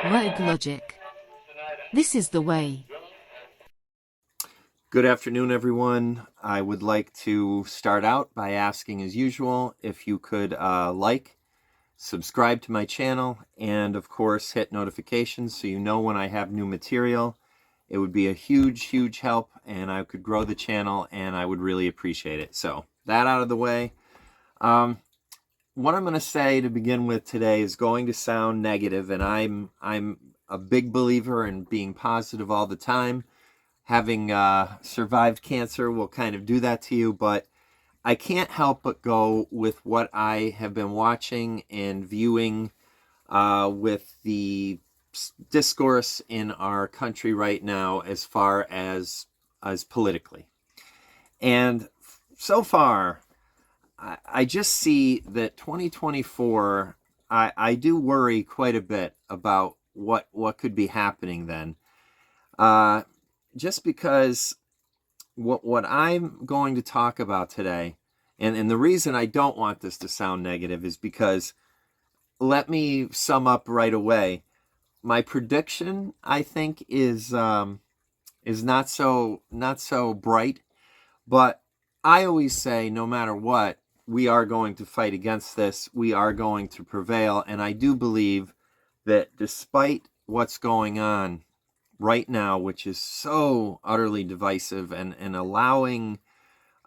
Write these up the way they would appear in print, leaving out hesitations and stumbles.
Rogue Logic. This is the way. Good afternoon, everyone. I would like to start out by asking, as usual, if you could subscribe to my channel, and of course hit notifications so you know when I have new material. It would be a huge help, and I could grow the channel, and I would really appreciate it. So that out of the way. What I'm going to say to begin with today is going to sound negative, and I'm a big believer in being positive all the time. Having survived cancer will kind of do that to you, but I can't help but go with what I have been watching and viewing with the discourse in our country right now as far as politically. And so far, I just see that 2024, I do worry quite a bit about what could be happening then. Just because what I'm going to talk about today, and the reason I don't want this to sound negative is because, let me sum up right away. My prediction, I think, is not so bright, but I always say, no matter what, we are going to fight against this. We are going to prevail, and I do believe that despite what's going on right now, which is so utterly divisive and allowing,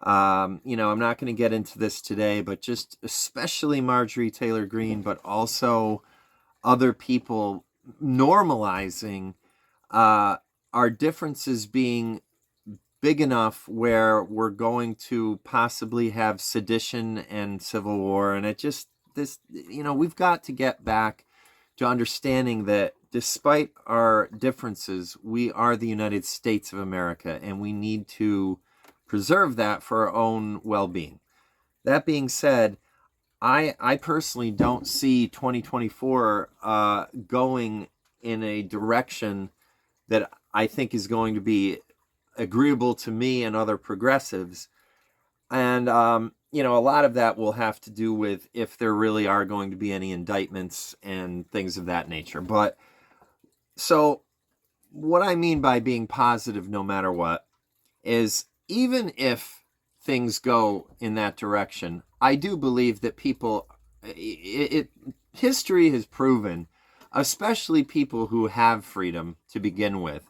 I'm not going to get into this today, but just especially Marjorie Taylor Greene, but also other people normalizing our differences being big enough where we're going to possibly have sedition and civil war. And we've got to get back to understanding that despite our differences, we are the United States of America, and we need to preserve that for our own well-being. That being said, I personally don't see 2024 going in a direction that I think is going to be agreeable to me and other progressives. And, a lot of that will have to do with if there really are going to be any indictments and things of that nature. But so what I mean by being positive no matter what is, even if things go in that direction, I do believe that history has proven, especially people who have freedom to begin with,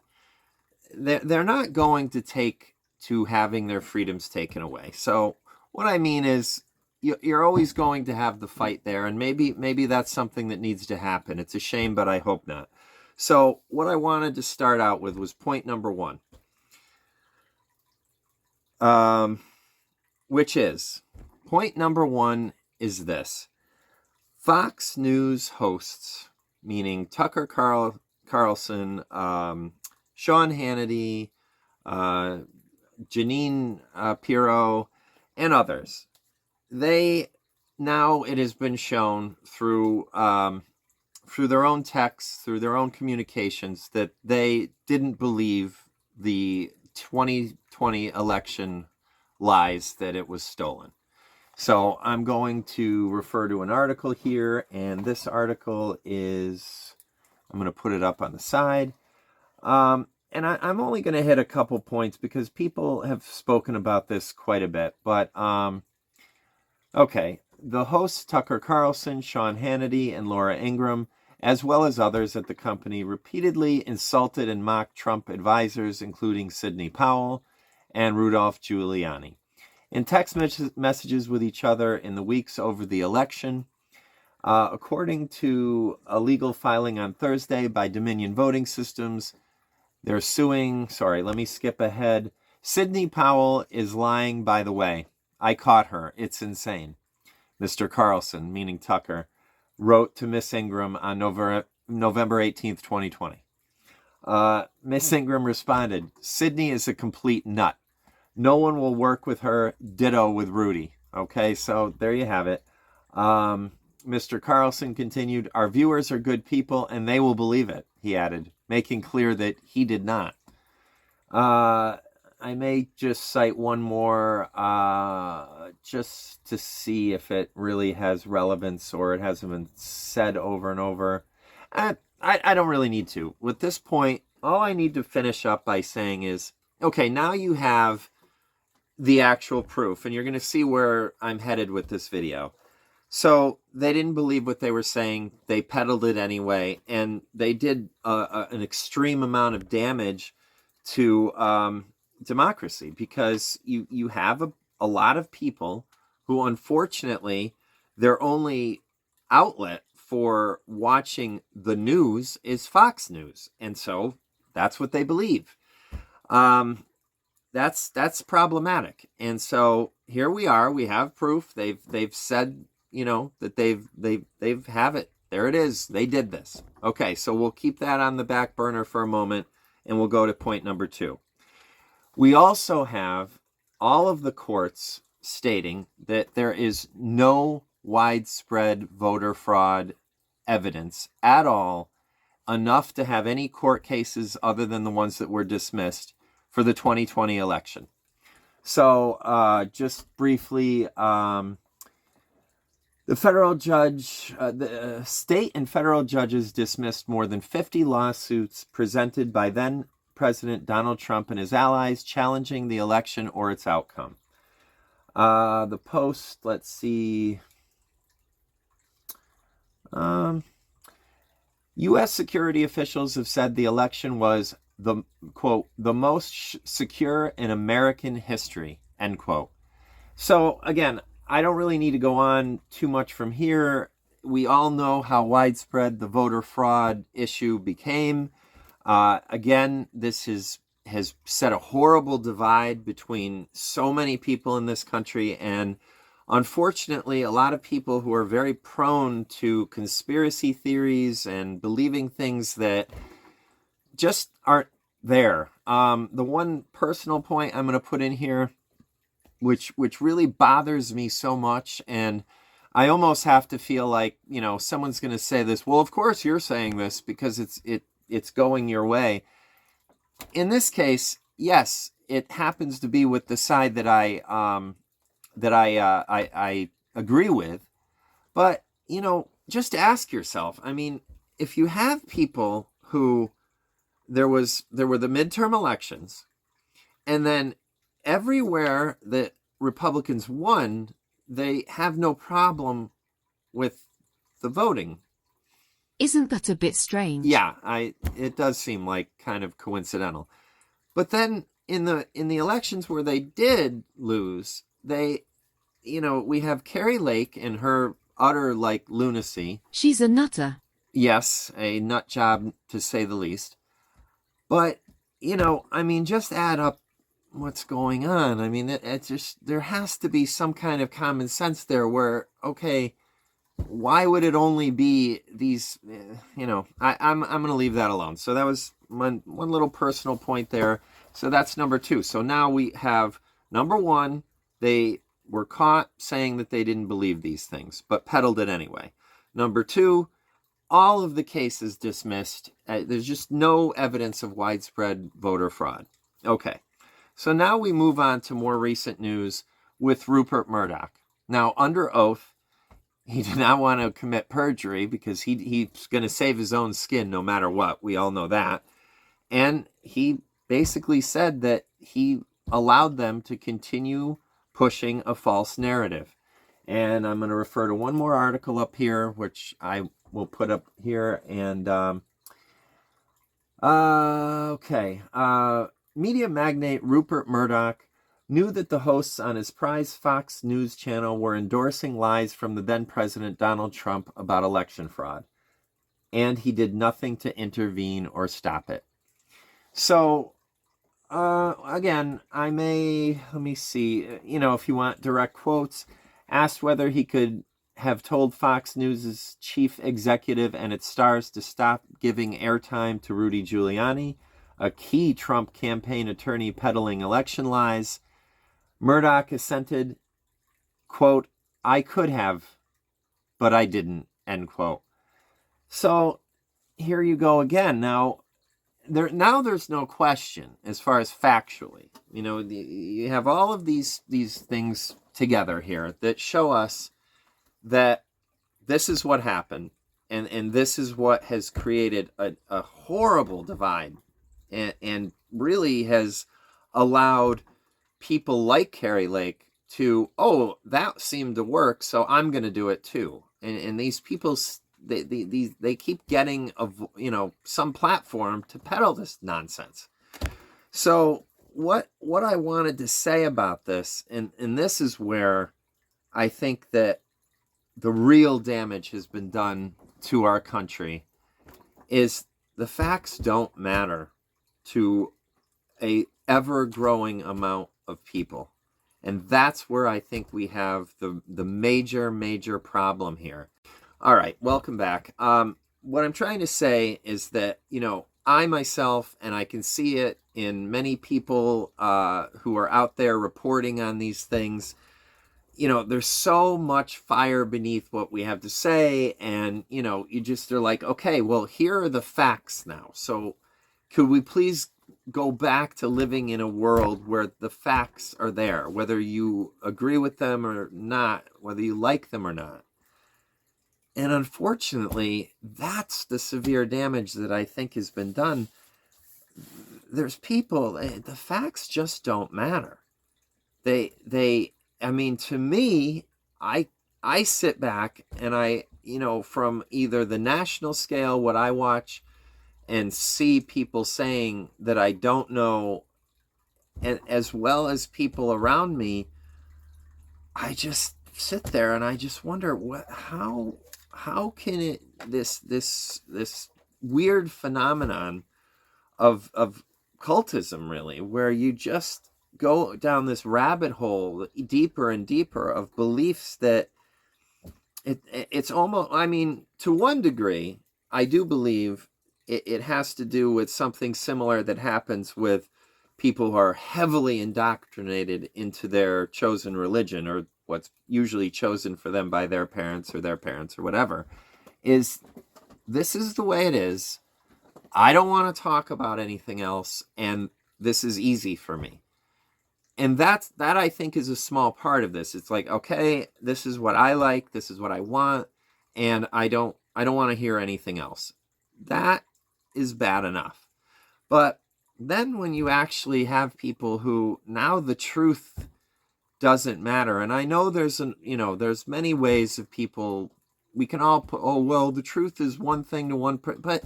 they're not going to take to having their freedoms taken away. So what I mean is, you're always going to have the fight there, and maybe that's something that needs to happen. It's a shame, but I hope not. So what I wanted to start out with was point number one, which is, point number one is this: Fox News hosts, meaning Tucker Carlson, Sean Hannity, Janine Pirro, and others, it has been shown through their own texts, through their own communications, that they didn't believe the 2020 election lies, that it was stolen. So I'm going to refer to an article here, and this article is, I'm going to put it up on the side. And I'm only going to hit a couple points because people have spoken about this quite a bit. But, okay. The hosts Tucker Carlson, Sean Hannity, and Laura Ingraham, as well as others at the company, repeatedly insulted and mocked Trump advisors, including Sidney Powell and Rudolph Giuliani, in text messages with each other in the weeks over the election. According to a legal filing on Thursday by Dominion Voting Systems, they're suing, let me skip ahead. Sidney Powell is lying, by the way. I caught her. It's insane. Mr. Carlson, meaning Tucker, wrote to Miss Ingraham on November 18th, 2020. Miss Ingraham responded, Sidney is a complete nut. No one will work with her. Ditto with Rudy. Okay, so there you have it. Mr. Carlson continued, our viewers are good people and they will believe it, he added, making clear that he did not. I may just cite one more just to see if it really has relevance or it hasn't been said over and over. I don't really need to. With this point, all I need to finish up by saying is, okay, now you have the actual proof, and you're going to see where I'm headed with this video. So they didn't believe what they were saying. They peddled it anyway, and they did an extreme amount of damage to democracy, because you have a lot of people who, unfortunately, their only outlet for watching the news is Fox News, and so that's what they believe. That's problematic, and so here we are. We have proof. They've said, that they've have it. There it is. They did this. Okay, so we'll keep that on the back burner for a moment, and we'll go to point number 2. We also have all of the courts stating that there is no widespread voter fraud evidence at all, enough to have any court cases other than the ones that were dismissed for the 2020 election. So just briefly, the state and federal judges dismissed more than 50 lawsuits presented by then President Donald Trump and his allies challenging the election or its outcome. The Post, let's see. U.S. security officials have said the election was the, quote, the most secure in American history, end quote. So again, I don't really need to go on too much from here. We all know how widespread the voter fraud issue became. Again, this has set a horrible divide between so many people in this country, and unfortunately, a lot of people who are very prone to conspiracy theories and believing things that just aren't there. The one personal point I'm going to put in here, which really bothers me so much, and I almost have to feel like, someone's going to say this, well, of course you're saying this because it's going your way. In this case, yes, it happens to be with the side that I agree with, but just ask yourself. I mean, if you have people who there were the midterm elections, and then everywhere that Republicans won, they have no problem with the voting. Isn't that a bit strange? Yeah, it does seem like kind of coincidental. But then in the elections where they did lose, we have Carrie Lake and her utter lunacy. She's a nutter. Yes, a nut job to say the least. But, just add up what's going on. I mean, it's just, there has to be some kind of common sense there where, okay, why would it only be these, I'm going to leave that alone. So that was one little personal point there. So that's number 2. So now we have number 1, they were caught saying that they didn't believe these things, but peddled it anyway. Number 2, all of the cases dismissed. There's just no evidence of widespread voter fraud. Okay, so now we move on to more recent news with Rupert Murdoch. Now, under oath, he did not want to commit perjury because he's going to save his own skin no matter what. We all know that. And he basically said that he allowed them to continue pushing a false narrative. And I'm going to refer to one more article up here, which I will put up here. And, okay. Media magnate Rupert Murdoch knew that the hosts on his prized Fox News channel were endorsing lies from the then President Donald Trump about election fraud. And he did nothing to intervene or stop it. So, again, let me see, if you want direct quotes, asked whether he could have told Fox News' chief executive and its stars to stop giving airtime to Rudy Giuliani, a key Trump campaign attorney peddling election lies. Murdoch assented, quote, "I could have, but I didn't," end quote. So here you go again. Now, there's no question as far as factually. You have all of these things together here that show us that this is what happened, and this is what has created a horrible divide, and really has allowed people like Carrie Lake to, oh, that seemed to work, so I'm going to do it too. And these people, they keep getting some platform to peddle this nonsense. So what I wanted to say about this, and this is where I think that the real damage has been done to our country, is the facts don't matter to a ever-growing amount of people. And that's where I think we have the major problem here. All right, welcome back. What I'm trying to say is that, I myself, and I can see it in many people who are out there reporting on these things, there's so much fire beneath what we have to say, and, they're like, okay, well, here are the facts now. So could we please go back to living in a world where the facts are there, whether you agree with them or not, whether you like them or not. And unfortunately, that's the severe damage that I think has been done. There's people, the facts just don't matter. To me, I sit back and from either the national scale, what I watch, and see people saying that I don't know, and as well as people around me, I just sit there and I just wonder how can this weird phenomenon of cultism, really, where you just go down this rabbit hole deeper and deeper of beliefs that it's almost, to one degree, I do believe it has to do with something similar that happens with people who are heavily indoctrinated into their chosen religion, or what's usually chosen for them by their parents or whatever. This is the way it is. I don't want to talk about anything else, and this is easy for me. And that I think is a small part of this. It's like, okay, this is what I like, this is what I want, and I don't want to hear anything else. That is bad enough. But then when you actually have people who, now the truth doesn't matter, and I know there's many ways of people, we can all put, oh, well, the truth is one thing to one but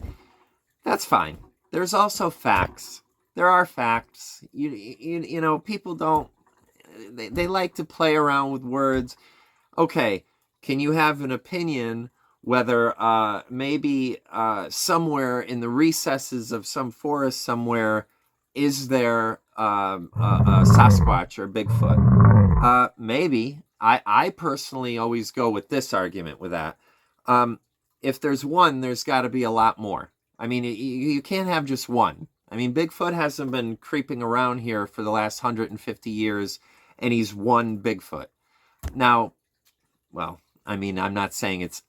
that's fine. There's also facts. There are facts. People don't, they like to play around with words. Okay, can you have an opinion whether maybe somewhere in the recesses of some forest somewhere is there a Sasquatch or Bigfoot? Maybe. I personally always go with this argument with that. If there's one, there's got to be a lot more. You can't have just one. Bigfoot hasn't been creeping around here for the last 150 years, and he's one Bigfoot. Now, well, I'm not saying it's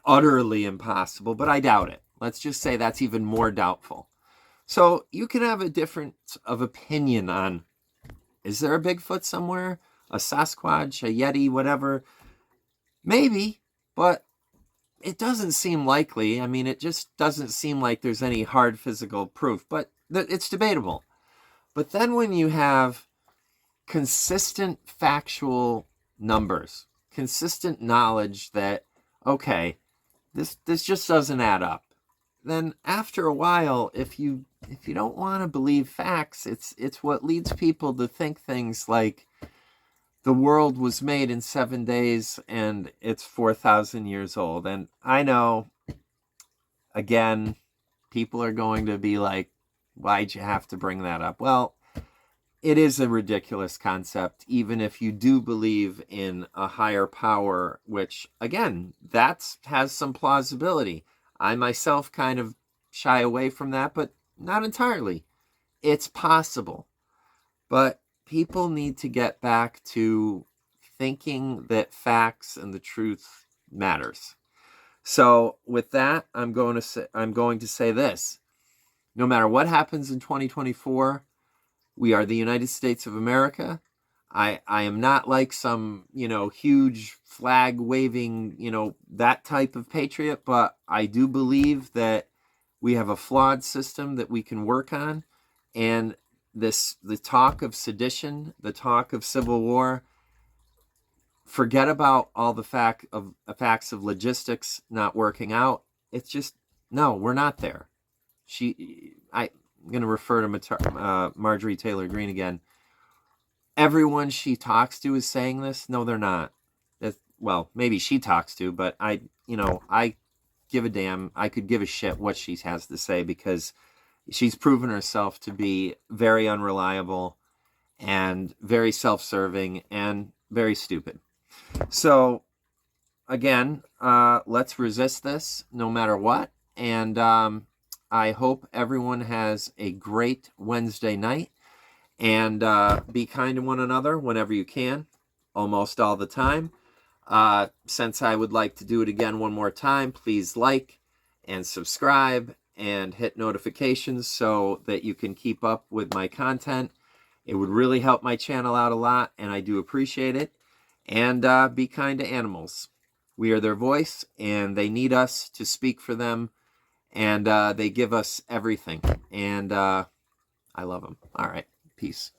utterly impossible, but I doubt it. Let's just say that's even more doubtful. So you can have a difference of opinion on, is there a Bigfoot somewhere? A Sasquatch, a Yeti, whatever? Maybe, but it doesn't seem likely. It just doesn't seem like there's any hard physical proof, but it's debatable. But then when you have consistent factual numbers, consistent knowledge that, okay, this just doesn't add up, then after a while, if you don't want to believe facts, it's what leads people to think things like the world was made in 7 days and it's 4,000 years old. And I know, again, people are going to be like, why'd you have to bring that up? Well, it is a ridiculous concept, even if you do believe in a higher power, which, again, that has some plausibility. I myself kind of shy away from that, but not entirely. It's possible. But people need to get back to thinking that facts and the truth matters. So with that, I'm going to say this. no matter what happens in 2024, we are the United States of America. I am not like some, huge flag waving, that type of patriot, but I do believe that we have a flawed system that we can work on. And the talk of sedition, the talk of civil war, forget about all the facts of logistics not working out. It's just, no, we're not there. I'm going to refer to Marjorie Taylor Greene again. Everyone she talks to is saying this. No, they're not. Well, maybe she talks to, but I give a damn. I could give a shit what she has to say, because she's proven herself to be very unreliable and very self-serving and very stupid. So, again, let's resist this no matter what. And I hope everyone has a great Wednesday night. And be kind to one another whenever you can, almost all the time. Since I would like to do it again one more time, please like and subscribe and hit notifications so that you can keep up with my content. It would really help my channel out a lot, and I do appreciate it. And be kind to animals. We are their voice, and they need us to speak for them, and they give us everything. And I love them. All right. Peace.